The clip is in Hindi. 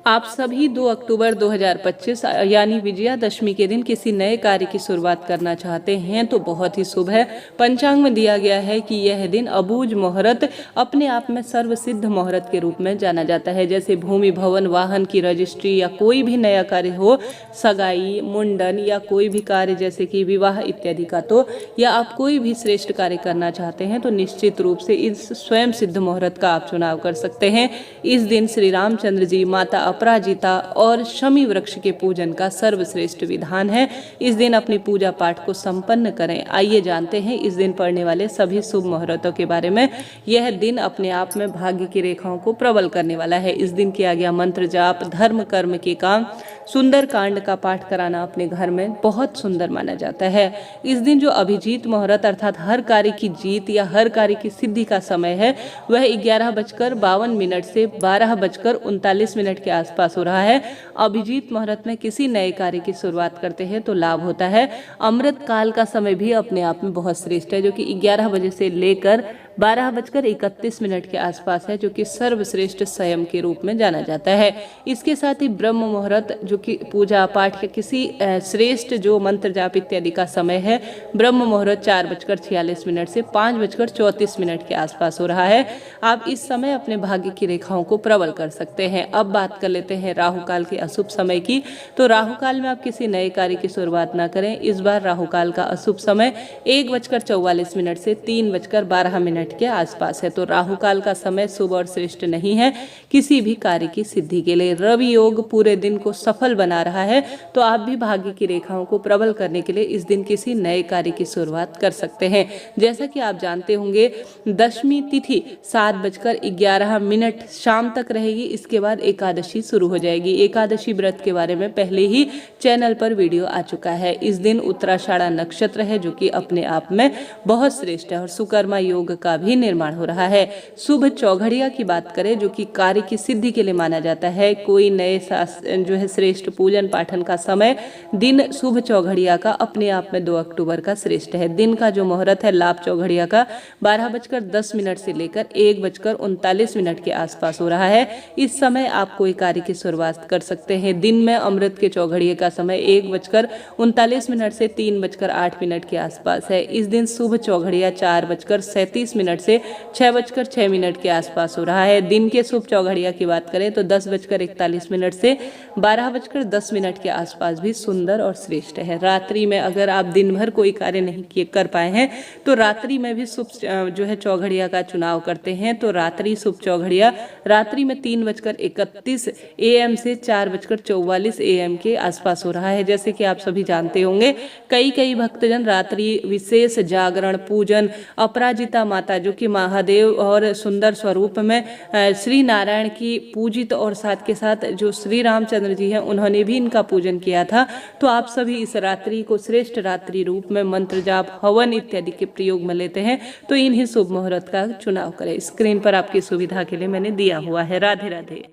आप सभी 2 अक्टूबर 2025 यानी विजयादशमी के दिन किसी नए कार्य की शुरुआत करना चाहते हैं तो बहुत ही शुभ है। पंचांग में दिया गया है कि यह दिन अबूझ मुहूर्त अपने आप में सर्वसिद्ध मुहूर्त के रूप में जाना जाता है। जैसे भूमि, भवन, वाहन की रजिस्ट्री या कोई भी नया कार्य हो, सगाई, मुंडन या कोई भी कार्य जैसे कि विवाह इत्यादि का, तो या आप कोई भी श्रेष्ठ कार्य करना चाहते हैं तो निश्चित रूप से इस स्वयं सिद्ध मुहूर्त का आप चुनाव कर सकते हैं। इस दिन श्री रामचंद्र जी, माता अपराजिता और शमी वृक्ष के पूजन का सर्वश्रेष्ठ विधान है। इस दिन अपनी पूजा पाठ को संपन्न करें। आइए जानते हैं इस दिन पड़ने वाले सभी शुभ मुहूर्तों के बारे में। यह दिन अपने आप में भाग्य की रेखाओं को प्रबल करने वाला है। इस दिन किया गया मंत्र जाप, धर्म कर्म के काम, सुंदर कांड का पाठ कराना अपने घर में बहुत सुंदर माना जाता है। इस दिन जो अभिजीत मुहूर्त अर्थात हर कार्य की जीत या हर कार्य की सिद्धि का समय है, वह 11:52 से 12:39 के आसपास हो रहा है। अभिजीत मुहूर्त में किसी नए कार्य की शुरुआत करते हैं तो लाभ होता है। अमृत काल का समय भी अपने आप में बहुत श्रेष्ठ है, जो कि 11 बजे से लेकर 12:31 के आसपास है, जो कि सर्वश्रेष्ठ संयम के रूप में जाना जाता है। इसके साथ ही ब्रह्म मुहूर्त, जो कि पूजा पाठ के किसी श्रेष्ठ जो मंत्र जाप इत्यादि का समय है, ब्रह्म मुहूर्त 4:46 से 5:34 के आसपास हो रहा है। आप इस समय अपने भाग्य की रेखाओं को प्रबल कर सकते हैं। अब बात कर लेते हैं राहु काल के अशुभ समय की। तो राहु काल में आप किसी नए कार्य की शुरुआत ना करें। इस बार राहु काल का अशुभ समय 1:44 से 3:12 के आसपास है। तो राहु काल का समय शुभ और श्रेष्ठ नहीं है किसी भी कार्य की सिद्धि के लिए। रवि योग पूरे दिन को सफल बना रहा है, तो आप भी भाग्य की रेखाओं को प्रबल करने के लिए इस दिन किसी नए कार्य की शुरुआत कर सकते हैं। जैसा कि आप जानते होंगे, दशमी तिथि 7:11 शाम तक रहेगी। इसके बाद एकादशी शुरू हो जाएगी। एकादशी व्रत के बारे में पहले ही चैनल पर वीडियो आ चुका है। इस दिन उत्तराषाढ़ा नक्षत्र है, जो कि अपने आप में बहुत श्रेष्ठ है, और सुकर्मा योग का भी निर्माण हो रहा है। शुभ चौघड़िया की बात करें, जो कि कार्य की सिद्धि के लिए माना जाता है। कोई नए जो है श्रेष्ठ पूजन पाठन का समय दिन शुभ चौघड़िया का अपने आप में 2 अक्टूबर का श्रेष्ठ है। दिन का जो मुहूर्त है लाभ चौघड़िया का 12:10 से लेकर 1:39 के आसपास हो रहा है। इस समय आप कोई कार्य की शुरुआत कर सकते हैं। दिन में अमृत के चौघड़िए का समय 1:39 से 3:08 के आसपास है। इस दिन शुभ चौघड़िया 4:37 से 6:06 के आसपास हो रहा है। दिन के शुभ चौघड़िया की बात करें तो 10:41 से 12:10 के आसपास भी सुंदर और श्रेष्ठ है। रात्रि में अगर आप दिन भर कोई कार्य नहीं कर पाए हैं तो रात्रि में भी शुभ जो है चौघड़िया का चुनाव करते हैं। तो रात्रि शुभ चौघड़िया रात्रि में 3:31 AM से 4:44 AM के आसपास हो रहा है। जैसे कि आप सभी जानते होंगे, कई भक्तजन रात्रि विशेष जागरण, पूजन, अपराजिता माता, जो कि महादेव और सुंदर स्वरूप में श्री नारायण की पूजित, और साथ के साथ जो श्री रामचंद्र जी हैं उन्होंने भी इनका पूजन किया था। तो आप सभी इस रात्रि को श्रेष्ठ रात्रि रूप में मंत्र जाप, हवन इत्यादि के प्रयोग में लेते हैं, तो इन्हीं शुभ मुहूर्त का चुनाव करें। स्क्रीन पर आपकी सुविधा के लिए मैंने दिया हुआ है। राधे राधे।